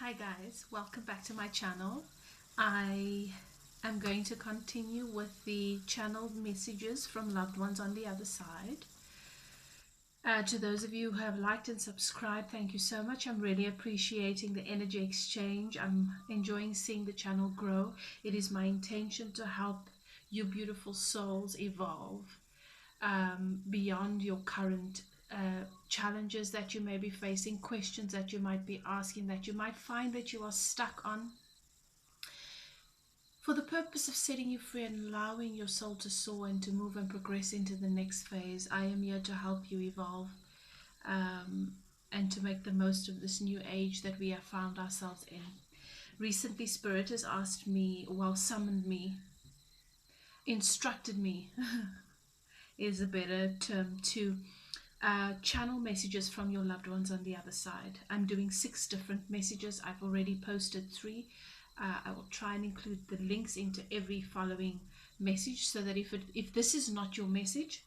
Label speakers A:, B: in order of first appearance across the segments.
A: Hi guys, welcome back to my channel. I am going to continue with the channeled messages from loved ones on the other side. To those of you who have liked and subscribed, thank you so much. I'm really appreciating the energy exchange. I'm enjoying seeing the channel grow. It is my intention to help you beautiful souls evolve beyond your current challenges that you may be facing, questions that you might be asking, that you might find that you are stuck on, for the purpose of setting you free and allowing your soul to soar and to move and progress into the next phase. I am here to help you evolve and to make the most of this new age that we have found ourselves in. Recently, Spirit has asked me, well, summoned me, instructed me is a better term, to channel messages from your loved ones on the other side. I'm doing 6 different messages. I've already posted 3. I will try and include the links into every following message, so that if this is not your message,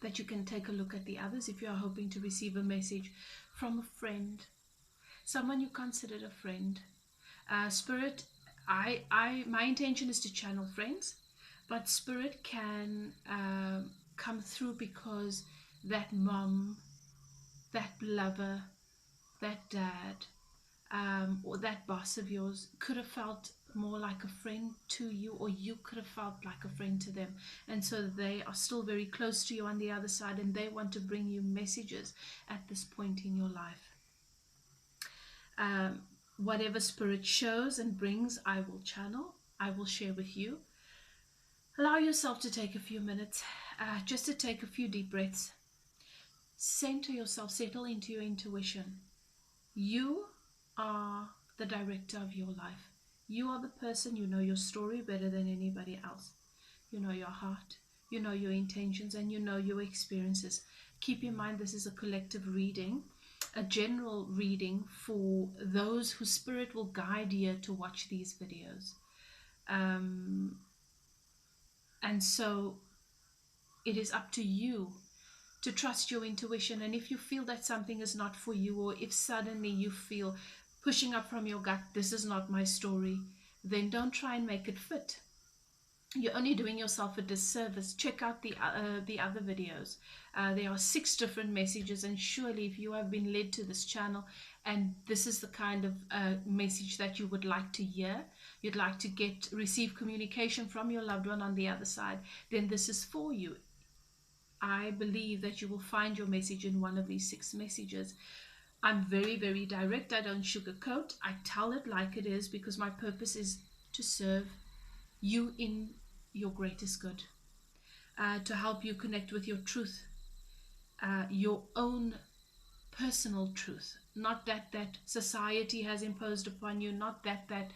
A: that you can take a look at the others. If you are hoping to receive a message from a friend, someone you considered a friend, Spirit, my intention is to channel friends, but Spirit can come through because that mom, that lover, that dad, or that boss of yours could have felt more like a friend to you, or you could have felt like a friend to them, and so they are still very close to you on the other side, and they want to bring you messages at this point in your life. Whatever Spirit shows and brings, I will channel, I will share with you. Allow yourself to take a few minutes, just to take a few deep breaths. Center yourself, settle into your intuition. You are the director of your life. You are the person, you know your story better than anybody else. You know your heart, you know your intentions, and you know your experiences. Keep in mind, this is a collective reading, a general reading for those whose Spirit will guide you to watch these videos. And so it is up to you to trust your intuition. And if you feel that something is not for you, or if suddenly you feel pushing up from your gut, this is not my story, then don't try and make it fit. You're only doing yourself a disservice. Check out the other videos. There are 6 different messages, and surely if you have been led to this channel and this is the kind of message that you would like to hear, you'd like to receive communication from your loved one on the other side, then this is for you. I believe that you will find your message in one of these 6 messages. I'm very, very direct. I don't sugarcoat. I tell it like it is, because my purpose is to serve you in your greatest good, to help you connect with your truth, your own personal truth, not that society has imposed upon you, not that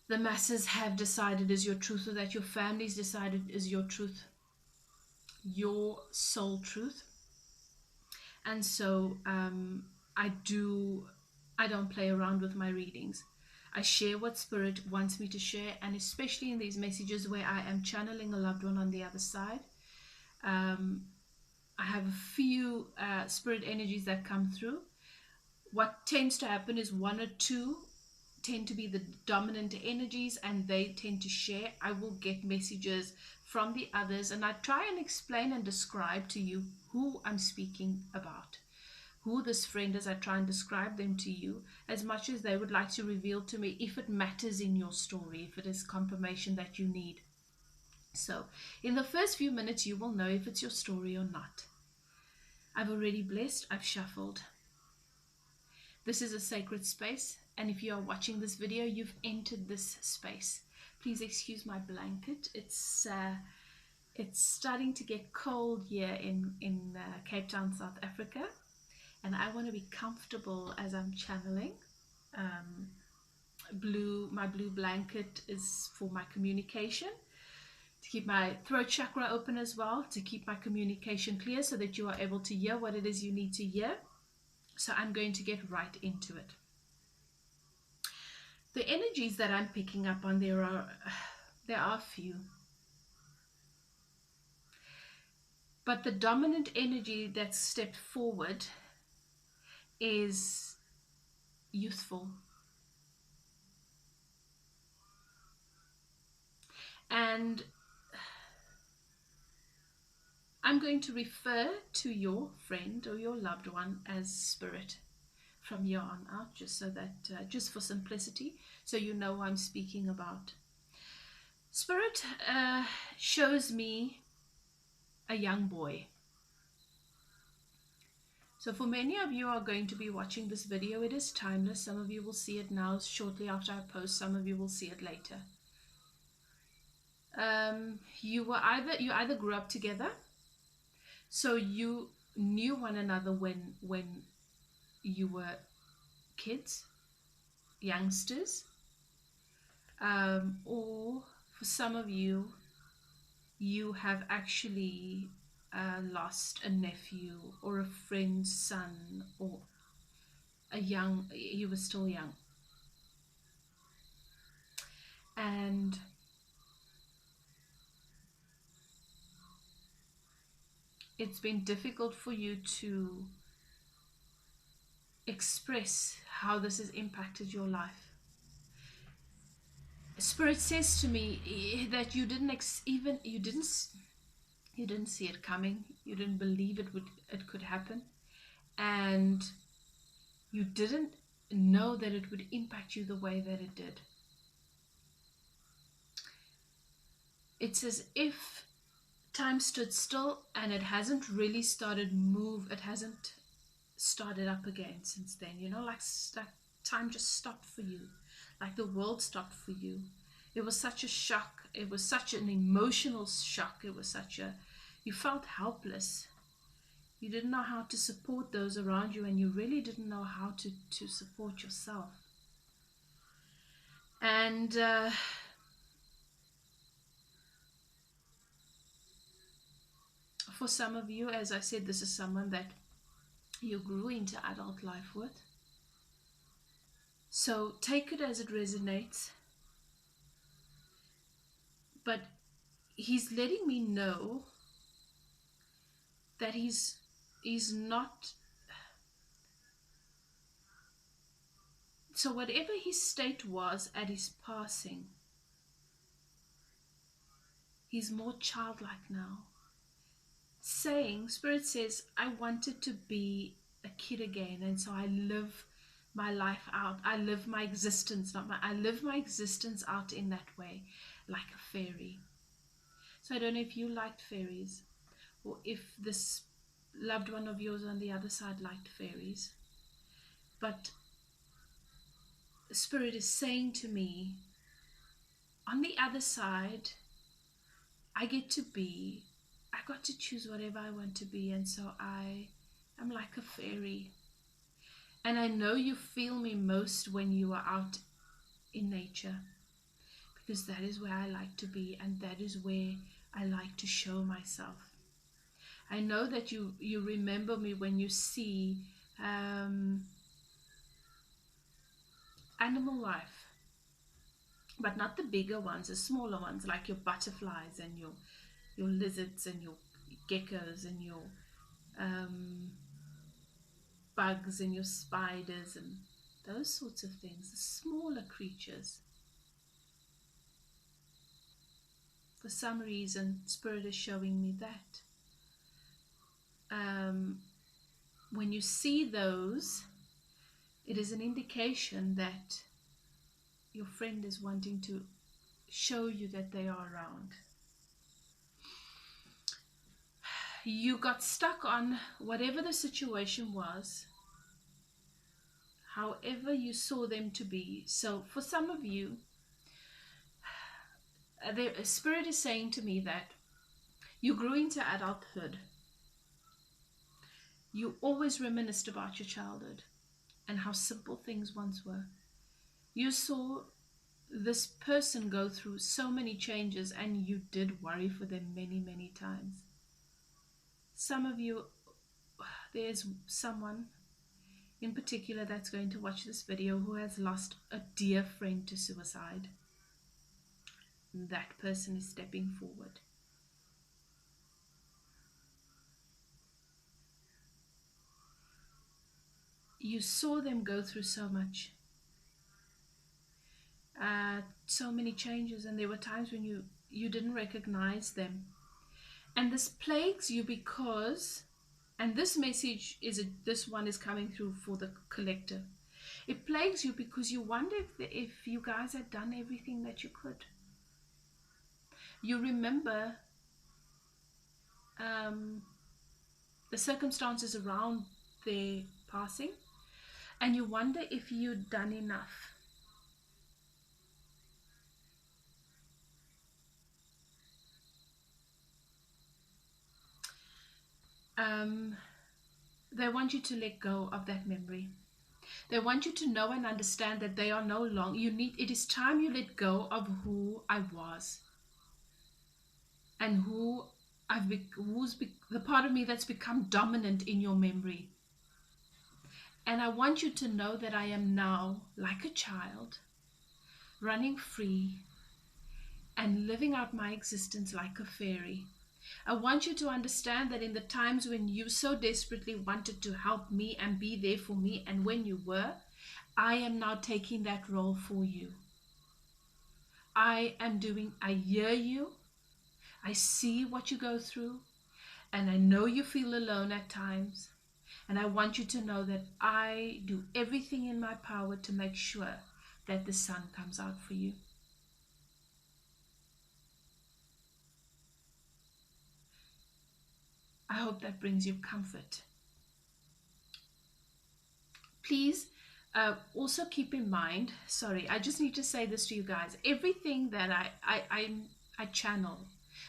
A: the masses have decided is your truth, or that your family's decided is your truth, your soul truth. And so I don't play around with my readings. I share what Spirit wants me to share, and especially in these messages where I am channeling a loved one on the other side. I have a few Spirit energies that come through. What tends to happen is 1 or 2 tend to be the dominant energies, and they tend to share. I will get messages from the others, and I try and explain and describe to you who I'm speaking about, who this friend is. I try and describe them to you as much as they would like to reveal to me, if it matters in your story, if it is confirmation that you need. So in the first few minutes, you will know if it's your story or not. I've already blessed, I've shuffled. This is a sacred space, and if you are watching this video, you've entered this space. Please excuse my blanket. It's starting to get cold here in Cape Town, South Africa, and I want to be comfortable as I'm channeling. My blue blanket is for my communication, to keep my throat chakra open as well, to keep my communication clear, so that you are able to hear what it is you need to hear. So I'm going to get right into it. The energies that I'm picking up on, there are few. But the dominant energy that stepped forward is youthful. And I'm going to refer to your friend or your loved one as spirit from here on out, just so that, just for simplicity, so you know who I'm speaking about. Spirit shows me a young boy. So for many of you are going to be watching this video, it is timeless. Some of you will see it now shortly after I post. Some of you will see it later. You either grew up together, so you knew one another when you were kids, youngsters, or for some of you, you have actually lost a nephew or a friend's son, or he was still young. And it's been difficult for you to express how this has impacted your life. Spirit says to me that you didn't see it coming. You didn't believe it could happen, and you didn't know that it would impact you the way that it did. It's as if time stood still and it hasn't really it hasn't started up again since then. You know, like time just stopped for you, like the world stopped for you. It was such a shock. It was such an emotional shock. You felt helpless. You didn't know how to support those around you, and you really didn't know how to support yourself. And for some of you, as I said, this is someone that you grew into adult life with. So take it as it resonates. But he's letting me know that he's not. So whatever his state was at his passing, he's more childlike now. Spirit says, I wanted to be a kid again, and so I live my life out. I live my existence, I live my existence out in that way, like a fairy. So I don't know if you liked fairies, or if this loved one of yours on the other side liked fairies. But Spirit is saying to me, on the other side, I got to choose whatever I want to be, and so I am like a fairy. And I know you feel me most when you are out in nature, because that is where I like to be, and that is where I like to show myself. I know that you remember me when you see animal life, but not the bigger ones, the smaller ones, like your butterflies and your lizards and your geckos and your bugs and your spiders and those sorts of things, the smaller creatures. For some reason, Spirit is showing me that. When you see those, it is an indication that your friend is wanting to show you that they are around. You got stuck on whatever the situation was, however you saw them to be. So for some of you, the Spirit is saying to me that you grew into adulthood. You always reminisced about your childhood and how simple things once were. You saw this person go through so many changes, and you did worry for them many, many times. Some of you, there's someone in particular that's going to watch this video who has lost a dear friend to suicide. That person is stepping forward. you saw them go through so much, so many changes, and there were times when you didn't recognize them. And this plagues you because, and this message this one is coming through for the collective. It plagues you because you wonder if you guys had done everything that you could. You remember the circumstances around their passing, and you wonder if you'd done enough. They want you to let go of that memory. They want you to know and understand that they are no longer, it is time you let go of who I was and the part of me that's become dominant in your memory. And I want you to know that I am now like a child, running free and living out my existence like a fairy. I want you to understand that in the times when you so desperately wanted to help me and be there for me, and when you were, I am now taking that role for you. I hear you, I see what you go through, and I know you feel alone at times. And I want you to know that I do everything in my power to make sure that the sun comes out for you. I hope that brings you comfort. Please also keep in mind, sorry, I just need to say this to you guys. Everything that I channel,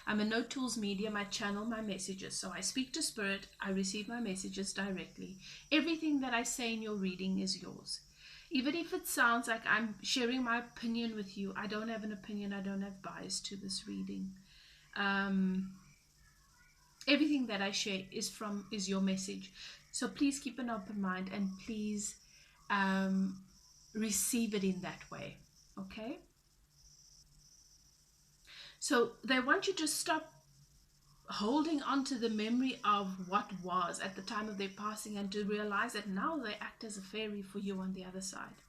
A: I'm a No Tools medium, I channel my messages. So I speak to spirit, I receive my messages directly. Everything that I say in your reading is yours. Even if it sounds like I'm sharing my opinion with you, I don't have an opinion, I don't have bias to this reading. Everything that I share is your message. So please keep an open mind, and please receive it in that way. Okay? So they want you to stop holding on to the memory of what was at the time of their passing, and to realize that now they act as a fairy for you on the other side.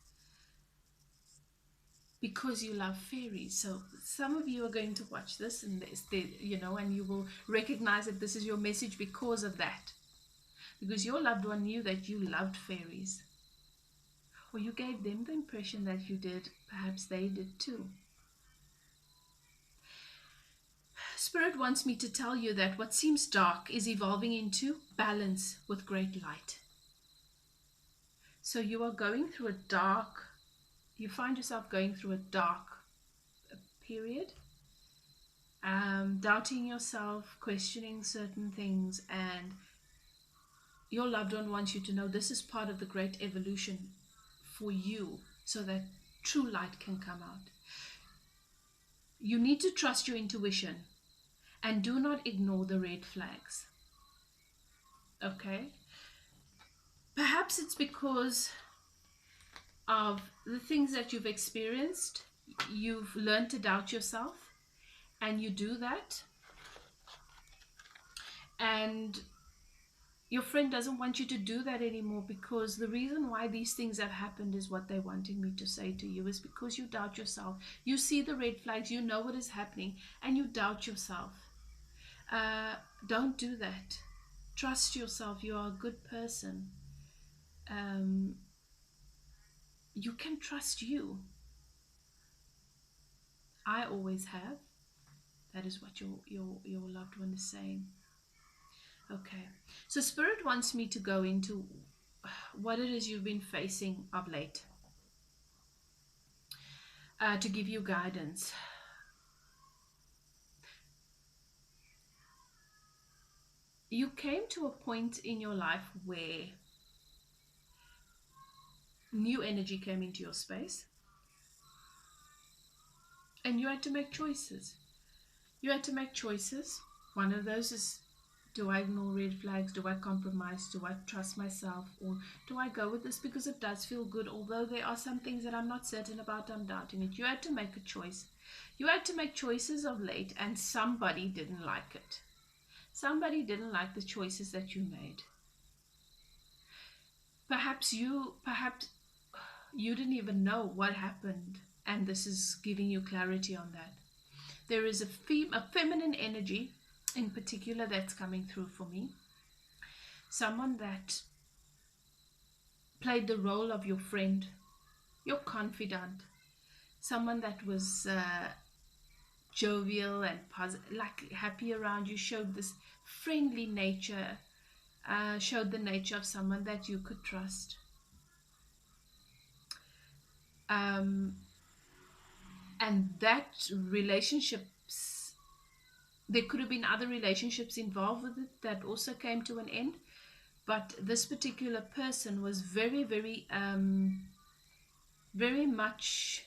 A: Because you love fairies. So some of you are going to watch this and and you will recognize that this is your message because of that. Because your loved one knew that you loved fairies. Or you gave them the impression that you did. Perhaps they did too. Spirit wants me to tell you that what seems dark is evolving into balance with great light. So you are going through you find yourself going through a dark period, doubting yourself, questioning certain things, and your loved one wants you to know this is part of the great evolution for you, so that true light can come out. You need to trust your intuition and do not ignore the red flags. Okay? Perhaps it's because of the things that you've experienced. You've learned to doubt yourself, and you do that. And your friend doesn't want you to do that anymore, because the reason why these things have happened is what they're wanting me to say to you, is because you doubt yourself. You see the red flags, you know what is happening, and you doubt yourself. Don't do that. Trust yourself. You are a good person. You can trust you. I always have. That is what your loved one is saying. Okay, so Spirit wants me to go into what it is you've been facing of late, to give you guidance. You came to a point in your life where new energy came into your space, and you had to make choices. You had to make choices. One of those is, do I ignore red flags? Do I compromise? Do I trust myself? Or do I go with this because it does feel good? Although there are some things that I'm not certain about, I'm doubting it. You had to make a choice. You had to make choices of late, and somebody didn't like it. Somebody didn't like the choices that you made. Perhaps you didn't even know what happened, and this is giving you clarity on that. There is a feminine energy in particular that's coming through for me. Someone that played the role of your friend, your confidant, someone that was jovial and positive, like happy around you, showed this friendly nature, showed the nature of someone that you could trust. Um, and that relationships, there could have been other relationships involved with it that also came to an end, but this particular person was very much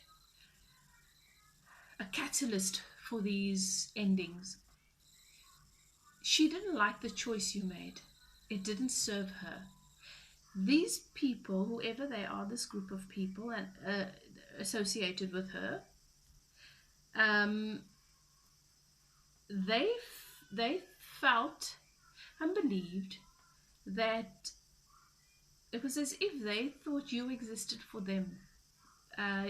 A: a catalyst for these endings. She didn't like the choice you made. It didn't serve her. These people, whoever they are, this group of people and associated with her, um, they they felt and believed that it was as if they thought you existed for them. Uh,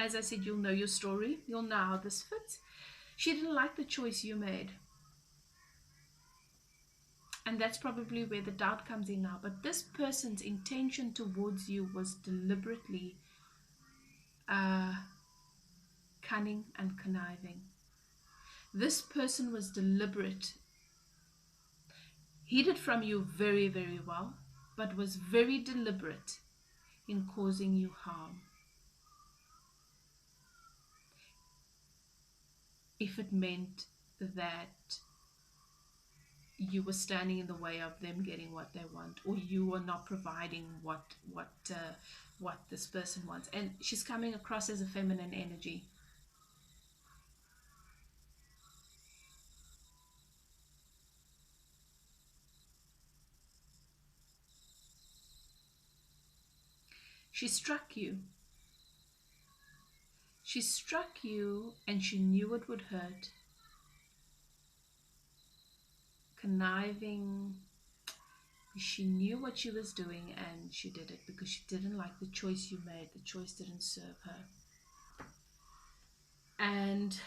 A: as I said, you'll know your story. You'll know how this fits. She didn't like the choice you made. And that's probably where the doubt comes in now. But this person's intention towards you was deliberately uh, cunning and conniving. This person was deliberate. He did from you very, very well, but was very deliberate in causing you harm. If it meant that you were standing in the way of them getting what they want, or you were not providing what this person wants. And she's coming across as a feminine energy. She struck you. She struck you, and she knew it would hurt. Conniving. She knew what she was doing, and she did it because she didn't like the choice you made. The choice didn't serve her. And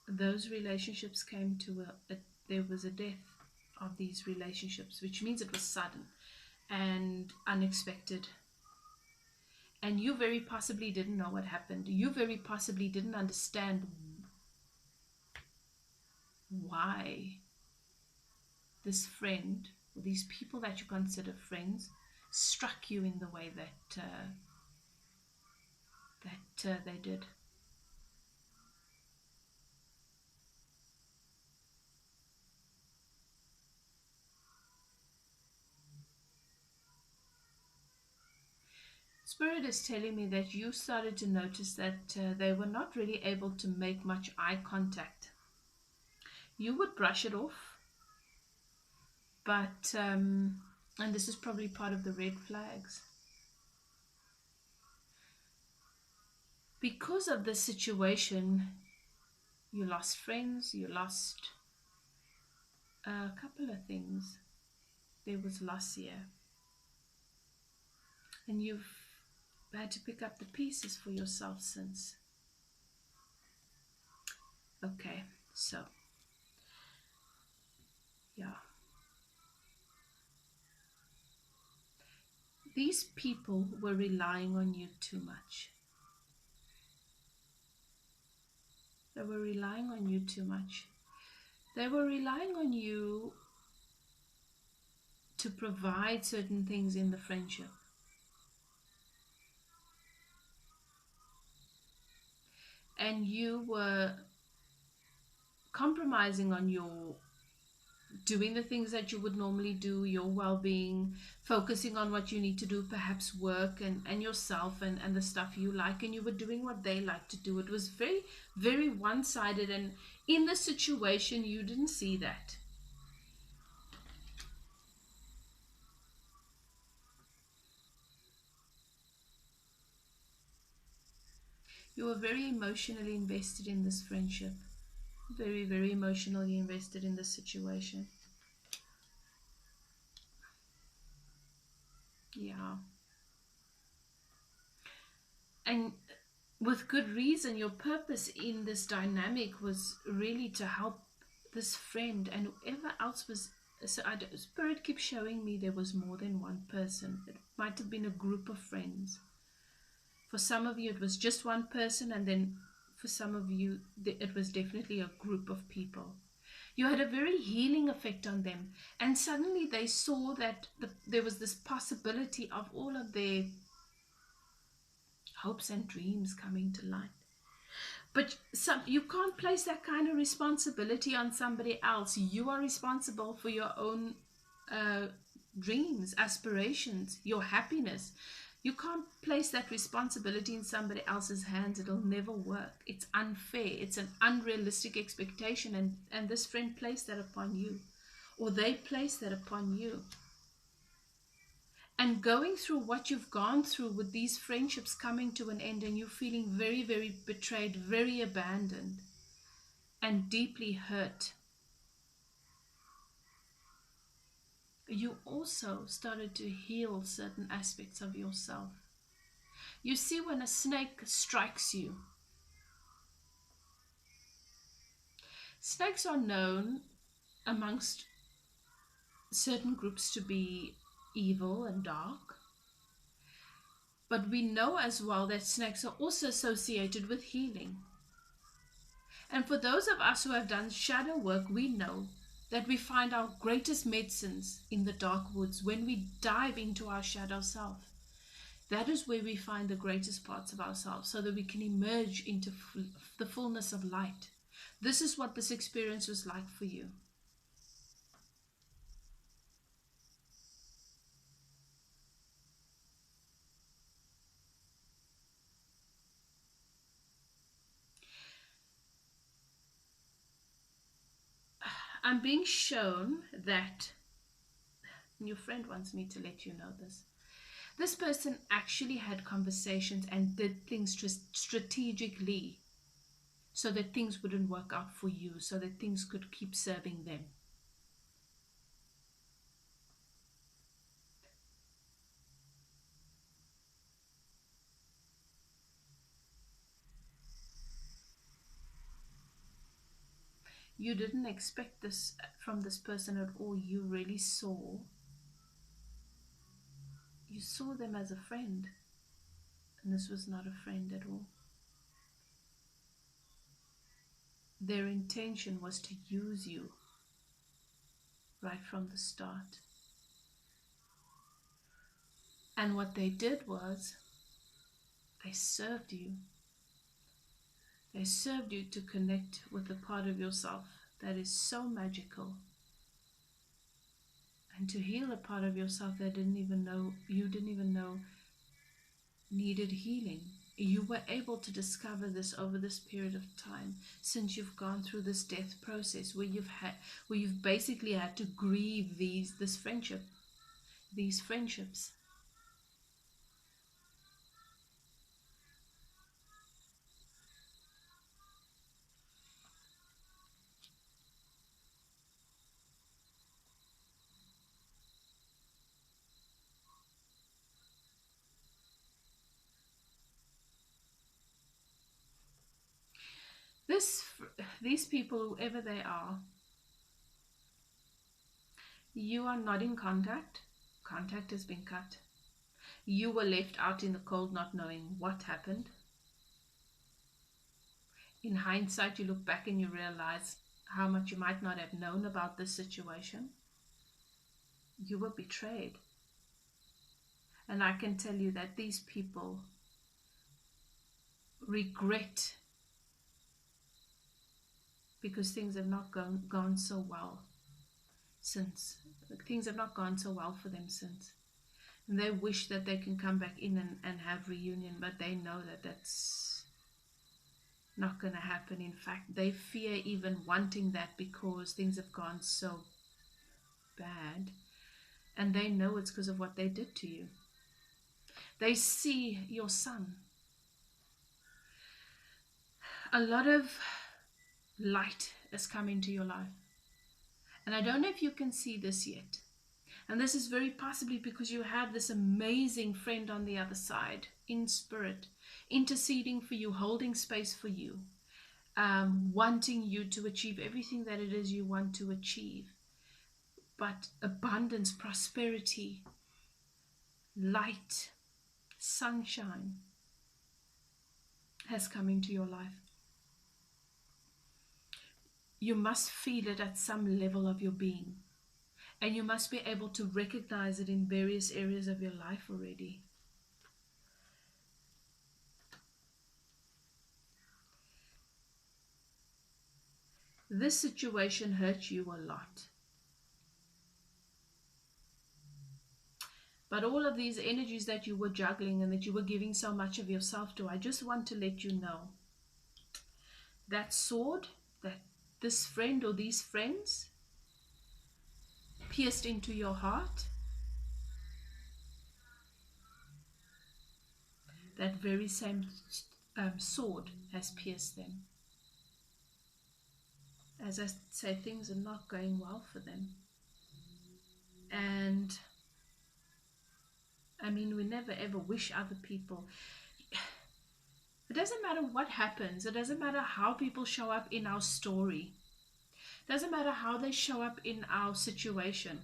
A: those relationships came to there was a death of these relationships, which means it was sudden and unexpected. And you very possibly didn't know what happened. You very possibly didn't understand why this friend, or these people that you consider friends, struck you in the way that they did. Spirit is telling me that you started to notice that they were not really able to make much eye contact. You would brush it off, but, and this is probably part of the red flags. Because of the situation, you lost friends, you lost a couple of things. There was loss here. And you've had to pick up the pieces for yourself since. Okay, so, yeah. These people were relying on you too much. They were relying on you too much. They were relying on you to provide certain things in the friendship. And you were compromising on your doing the things that you would normally do, your well-being, focusing on what you need to do, perhaps work and yourself and the stuff you like, and you were doing what they like to do. It was very, very one-sided, and in the situation you didn't see that. You were very emotionally invested in this friendship. Very, very emotionally invested in this situation. Yeah. And with good reason, your purpose in this dynamic was really to help this friend and whoever else was. So Spirit keeps showing me there was more than one person. It might have been a group of friends. For some of you, it was just one person, and then for some of you, it was definitely a group of people. You had a very healing effect on them, and suddenly they saw that there was this possibility of all of their hopes and dreams coming to light. But you can't place that kind of responsibility on somebody else. You are responsible for your own uh, dreams, aspirations, your happiness. You can't place that responsibility in somebody else's hands. It'll never work. It's unfair. It's an unrealistic expectation. And this friend placed that upon you, or they placed that upon you. And going through what you've gone through with these friendships coming to an end, and you feeling very, very betrayed, very abandoned, and deeply hurt, you also started to heal certain aspects of yourself. You see, when a snake strikes you, snakes are known amongst certain groups to be evil and dark. But we know as well that snakes are also associated with healing. And for those of us who have done shadow work, we know that we find our greatest medicines in the dark woods when we dive into our shadow self. That is where we find the greatest parts of ourselves, so that we can emerge into the fullness of light. This is what this experience was like for you. I'm being shown that your friend wants me to let you know this. This person actually had conversations and did things strategically so that things wouldn't work out for you, so that things could keep serving them. You didn't expect this from this person at all. You really saw them as a friend, and this was not a friend at all. Their intention was to use you right from the start. And what they did was they served you. They served you to connect with a part of yourself that is so magical, and to heal a part of yourself that you didn't even know needed healing. You were able to discover this over this period of time, since you've gone through this death process where you've basically had to grieve these friendships. These people, whoever they are, you are not in contact. Contact has been cut. You were left out in the cold, not knowing what happened. In hindsight, you look back and you realize how much you might not have known about this situation. You were betrayed. And I can tell you that these people regret, because things have not gone so well since. Things have not gone so well for them since. And they wish that they can come back in and have reunion, but they know that that's not going to happen. In fact, they fear even wanting that, because things have gone so bad, and they know it's because of what they did to you. They see your son. A lot of light has come into your life. And I don't know if you can see this yet. And this is very possibly because you have this amazing friend on the other side, in spirit, interceding for you, holding space for you, wanting you to achieve everything that it is you want to achieve. But abundance, prosperity, light, sunshine has come into your life. You must feel it at some level of your being. And you must be able to recognize it in various areas of your life already. This situation hurt you a lot. But all of these energies that you were juggling and that you were giving so much of yourself to, I just want to let you know that sword that this friend or these friends pierced into your heart, that very same sword has pierced them. As I say, things are not going well for them. And I mean, we never ever wish other people. It doesn't matter what happens. It doesn't matter how people show up in our story. It doesn't matter how they show up in our situation.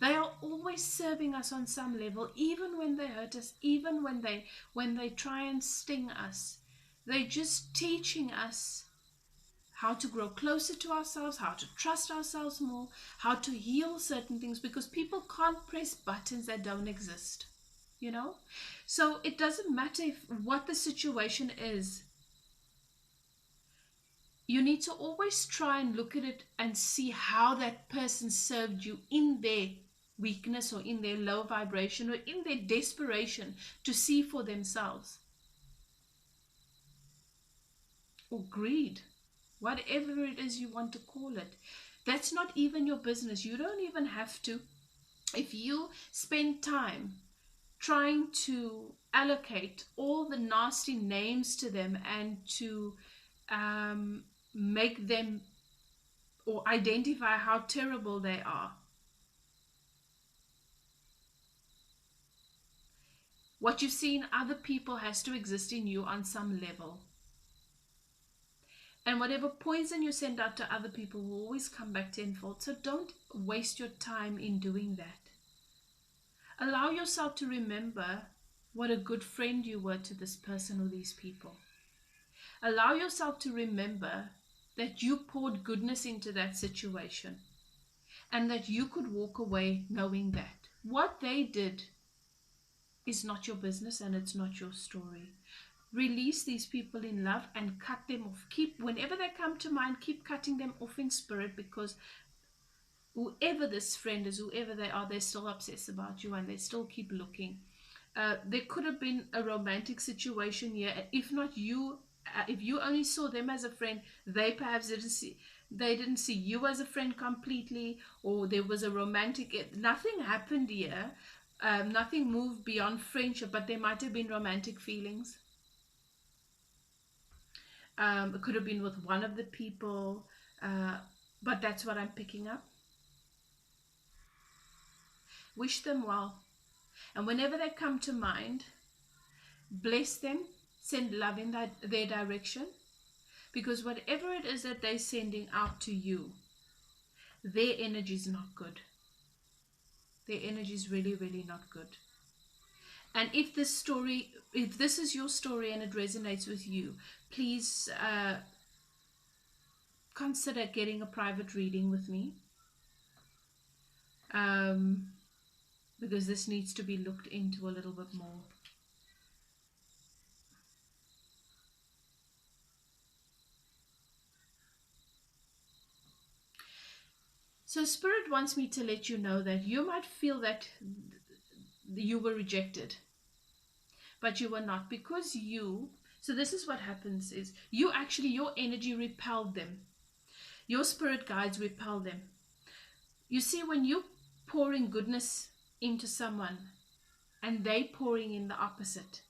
A: They are always serving us on some level, even when they hurt us, even when they try and sting us. They're just teaching us how to grow closer to ourselves, how to trust ourselves more, how to heal certain things, because people can't press buttons that don't exist, you know? So it doesn't matter what the situation is. You need to always try and look at it and see how that person served you in their weakness or in their low vibration or in their desperation to see for themselves. Or greed. Whatever it is you want to call it. That's not even your business. You don't even have to. If you spend time trying to allocate all the nasty names to them and to make them or identify how terrible they are, what you see in other people has to exist in you on some level. And whatever poison you send out to other people will always come back tenfold. So don't waste your time in doing that. Allow yourself to remember what a good friend you were to this person or these people. Allow yourself to remember that you poured goodness into that situation and that you could walk away knowing that what they did is not your business and it's not your story. Release these people in love and cut them off. Whenever they come to mind, keep cutting them off in spirit, because whoever this friend is, whoever they are, they're still obsessed about you and they still keep looking. There could have been a romantic situation here. If not you, if you only saw them as a friend, they perhaps didn't see you as a friend completely, or there was a romantic. Nothing happened here. Nothing moved beyond friendship, but there might have been romantic feelings. It could have been with one of the people, but that's what I'm picking up. Wish them well. And whenever they come to mind, bless them, send love in their direction, because whatever it is that they're sending out to you, their energy is not good. Their energy is really, really not good. And if this is your story and it resonates with you, please consider getting a private reading with me, because this needs to be looked into a little bit more. So Spirit wants me to let you know that you might feel that you were rejected, but you were not, because so this is what happens is your energy repelled them. Your spirit guides repel them. You see, when you pouring goodness into someone and they pouring in the opposite,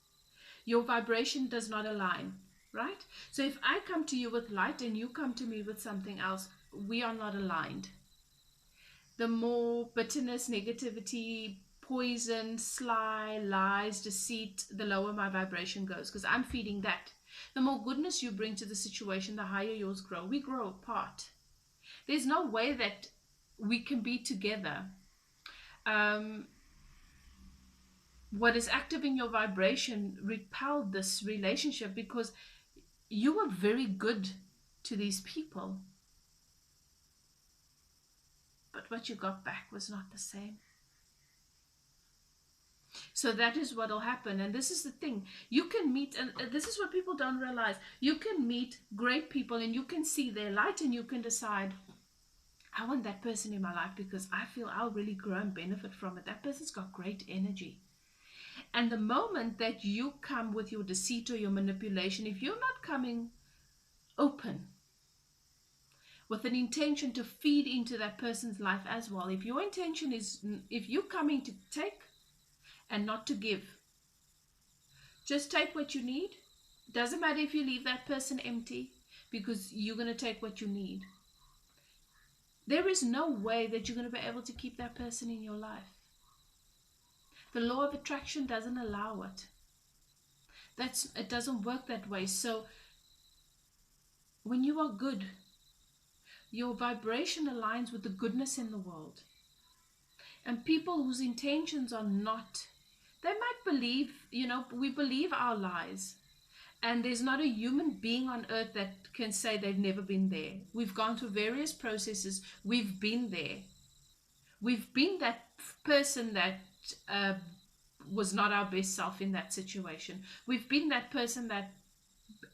A: your vibration does not align, right? So if I come to you with light and you come to me with something else, we are not aligned. The more bitterness, negativity, poison, sly, lies, deceit, the lower my vibration goes, because I'm feeding that. The more goodness you bring to the situation, the higher yours grow. We grow apart. There's no way that we can be together. Um, what is active in your vibration repelled this relationship because you were very good to these people, but what you got back was not the same. So that is what will happen. And this is the thing. You can meet, and this is what people don't realize. You can meet great people and you can see their light and you can decide, I want that person in my life because I feel I'll really grow and benefit from it. That person's got great energy. And the moment that you come with your deceit or your manipulation, if you're not coming open with an intention to feed into that person's life as well, if your intention is, if you're coming to take and not to give, just take what you need. Doesn't matter if you leave that person empty, because you're going to take what you need. There is no way that you're going to be able to keep that person in your life. The law of attraction doesn't allow it. It doesn't work that way. So when you are good, your vibration aligns with the goodness in the world. And people whose intentions are not, they might believe, we believe our lies. And there's not a human being on earth that can say they've never been there. We've gone through various processes. We've been there. We've been that person that was not our best self in that situation. We've been that person that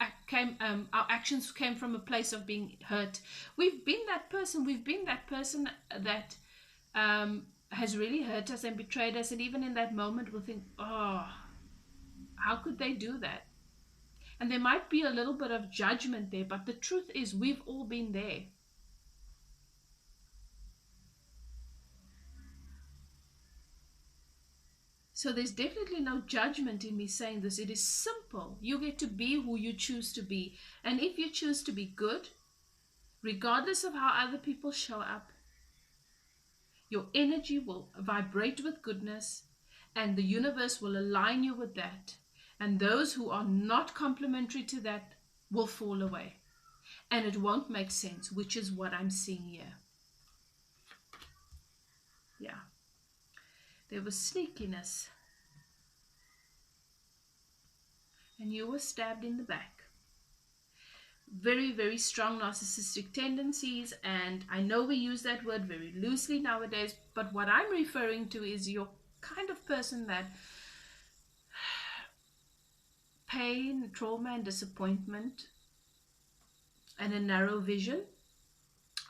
A: our actions came from a place of being hurt. We've been that person. We've been that person that has really hurt us and betrayed us. And even in that moment, we'll think, oh, how could they do that? And there might be a little bit of judgment there, but the truth is we've all been there. So there's definitely no judgment in me saying this. It is simple. You get to be who you choose to be. And if you choose to be good, regardless of how other people show up, your energy will vibrate with goodness and the universe will align you with that. And those who are not complementary to that will fall away. And it won't make sense, which is what I'm seeing here. Yeah. There was sneakiness. And you were stabbed in the back. Very, very strong narcissistic tendencies. And I know we use that word very loosely nowadays, but what I'm referring to is your kind of person that pain, trauma, and disappointment and a narrow vision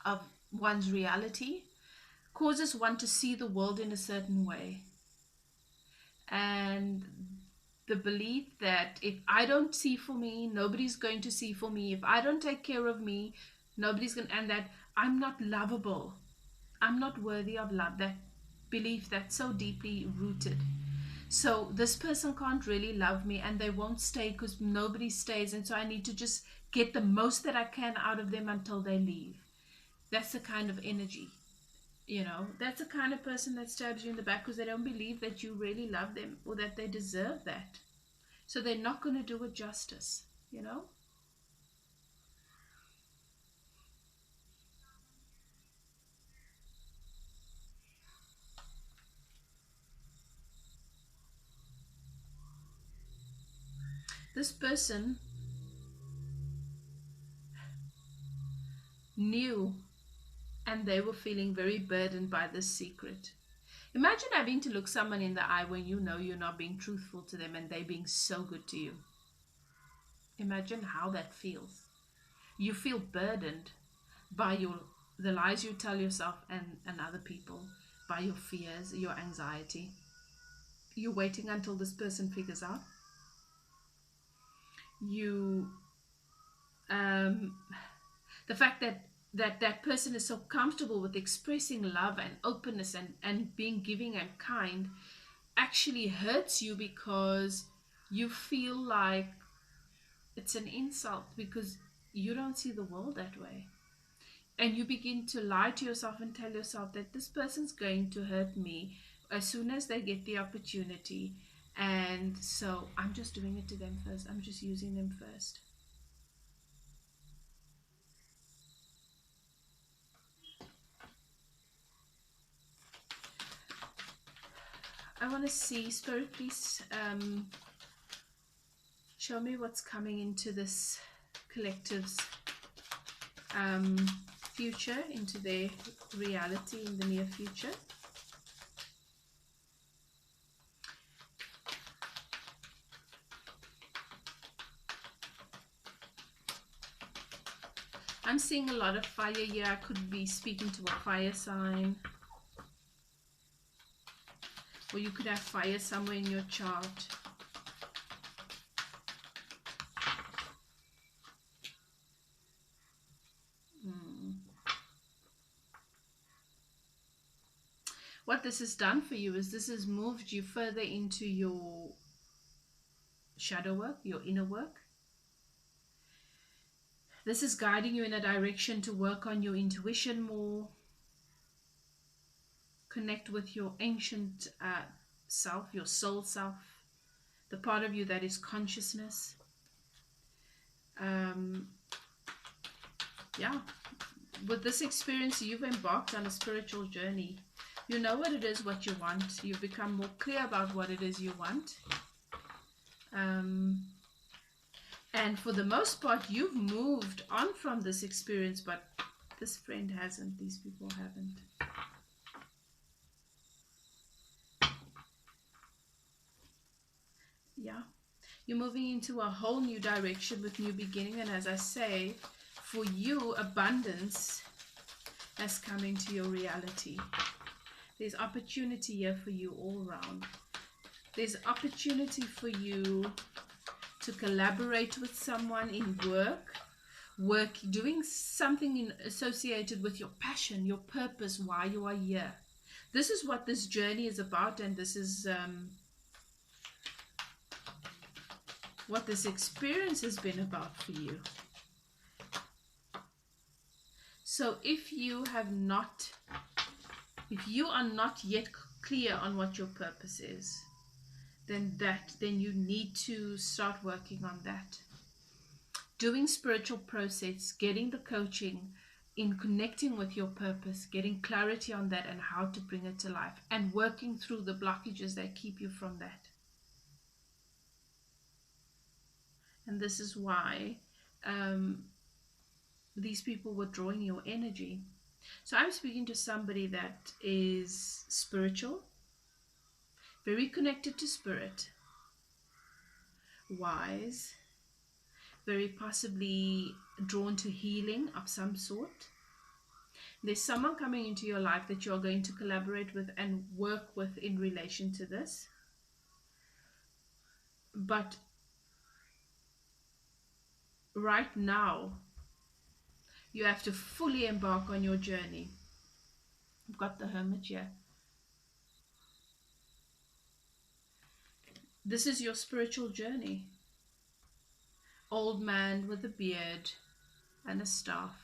A: of one's reality causes one to see the world in a certain way. And the belief that if I don't see for me, nobody's going to see for me. If I don't take care of me, nobody's going to, and that I'm not lovable. I'm not worthy of love. That belief that's so deeply rooted. So this person can't really love me and they won't stay because nobody stays. And so I need to just get the most that I can out of them until they leave. That's the kind of energy. That's the kind of person that stabs you in the back because they don't believe that you really love them or that they deserve that. So they're not going to do it justice, This person knew and they were feeling very burdened by this secret. Imagine having to look someone in the eye when you know you're not being truthful to them and they being so good to you. Imagine how that feels. You feel burdened by the lies you tell yourself and other people, by your fears, your anxiety. You're waiting until this person figures out. The fact that person is so comfortable with expressing love and openness and being giving and kind actually hurts you because you feel like it's an insult because you don't see the world that way. And you begin to lie to yourself and tell yourself that this person's going to hurt me as soon as they get the opportunity. And so I'm just doing it to them first. I'm just using them first. I want to see, Spirit, please show me what's coming into this collective's future, into their reality in the near future. I'm seeing a lot of fire here. I could be speaking to a fire sign. Or you could have fire somewhere in your chart. What this has done for you is this has moved you further into your shadow work, your inner work. This is guiding you in a direction to work on your intuition more, connect with your ancient self, your soul self, the part of you that is consciousness. Yeah, with this experience, you've embarked on a spiritual journey. You know what it is, what you want. You've become more clear about what it is you want. And for the most part, you've moved on from this experience, but this friend hasn't. These people haven't. Yeah. You're moving into a whole new direction with new beginning. And as I say, for you, abundance has come into your reality. There's opportunity here for you all around. There's opportunity for you to collaborate with someone in work, doing something associated with your passion, your purpose, why you are here. This is what this journey is about, and this is what this experience has been about for you. So if you are not yet clear on what your purpose is, then you need to start working on that. Doing spiritual process, getting the coaching, in connecting with your purpose, getting clarity on that and how to bring it to life, and working through the blockages that keep you from that. And this is why these people were drawing your energy. So I'm speaking to somebody that is spiritual, very connected to spirit, wise, very possibly drawn to healing of some sort. There's someone coming into your life that you're going to collaborate with and work with in relation to this. But right now, you have to fully embark on your journey. I've got the Hermit here. This is your spiritual journey. Old man with a beard and a staff.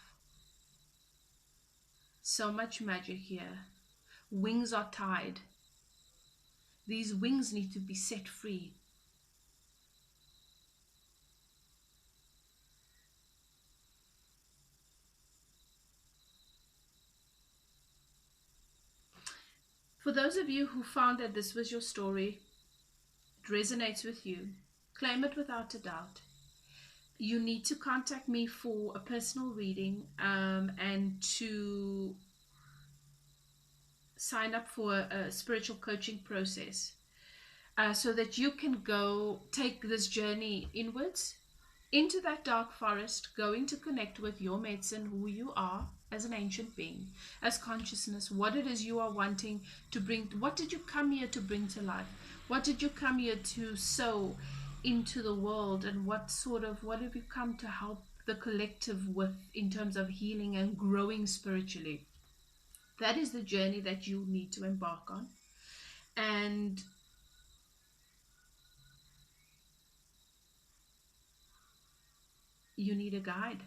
A: So much magic here. Wings are tied. These wings need to be set free. For those of you who found that this was your story, it resonates with you, claim it without a doubt. You need to contact me for a personal reading and to sign up for a spiritual coaching process so that you can go take this journey inwards into that dark forest, going to connect with your medicine, who you are as an ancient being, as consciousness, what it is you are wanting to bring. What did you come here to bring to life? What did you come here to sow into the world, and what have you come to help the collective with in terms of healing and growing spiritually? That is the journey that you need to embark on. And you need a guide.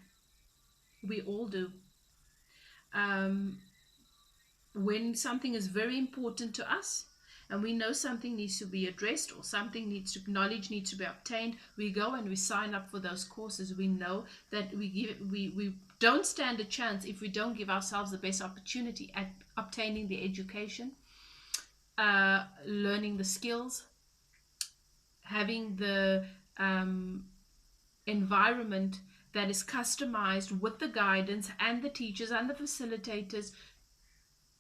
A: We all do. Um, when something is very important to us and we know something needs to be addressed or something needs to knowledge needs to be obtained, we go and we sign up for those courses. We know that we don't stand a chance if we don't give ourselves the best opportunity at obtaining the education, learning the skills, having the environment that is customized with the guidance and the teachers and the facilitators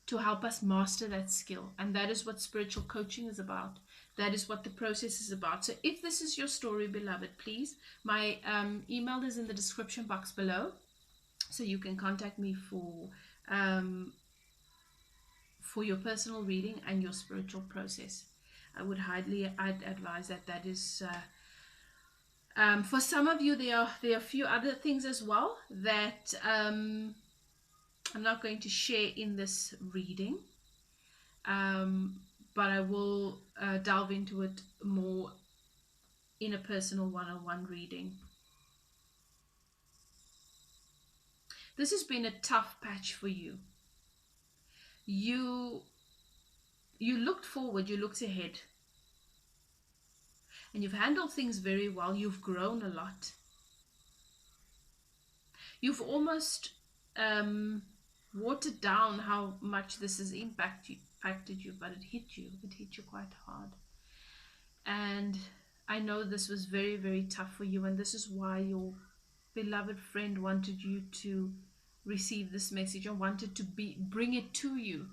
A: to help us master that skill. And that is what spiritual coaching is about. That is what the process is about. So if this is your story, beloved, please, my email is in the description box below, so you can contact me for your personal reading and your spiritual process. I'd advise that is for some of you, there are a few other things as well that I'm not going to share in this reading, but I will delve into it more in a personal one-on-one reading. This has been a tough patch for you. You looked forward, you looked ahead, and you've handled things very well. You've grown a lot. You've almost watered down how much this has impacted you, but it hit you quite hard. And I know this was very, very tough for you, and this is why your beloved friend wanted you to receive this message and wanted to bring it to you.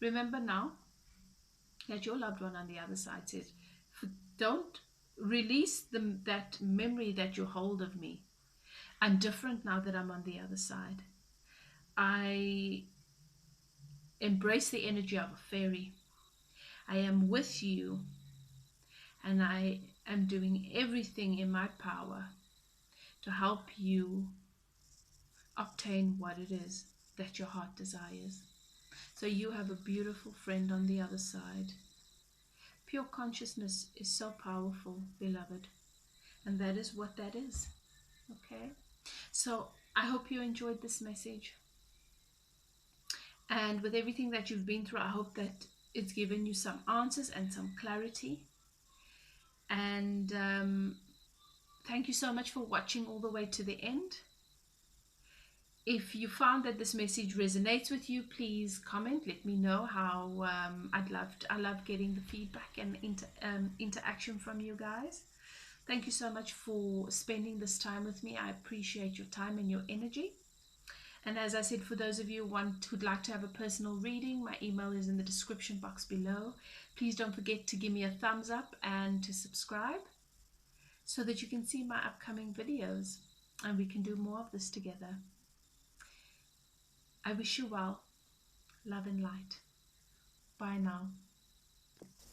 A: Remember now that your loved one on the other side says, don't release that memory that you hold of me. I'm different now that I'm on the other side. I embrace the energy of a fairy. I am with you, and I am doing everything in my power to help you obtain what it is that your heart desires. So you have a beautiful friend on the other side. Pure consciousness is so powerful, beloved, and that is what that is. Okay, so I hope you enjoyed this message, and with everything that you've been through, I hope that it's given you some answers and some clarity. And thank you so much for watching all the way to the end. If you found that this message resonates with you, please comment. Let me know how. I love getting the feedback and interaction from you guys. Thank you so much for spending this time with me. I appreciate your time and your energy. And as I said, for those of you who'd like to have a personal reading, my email is in the description box below. Please don't forget to give me a thumbs up and to subscribe so that you can see my upcoming videos and we can do more of this together. I wish you well. Love and light. Bye now.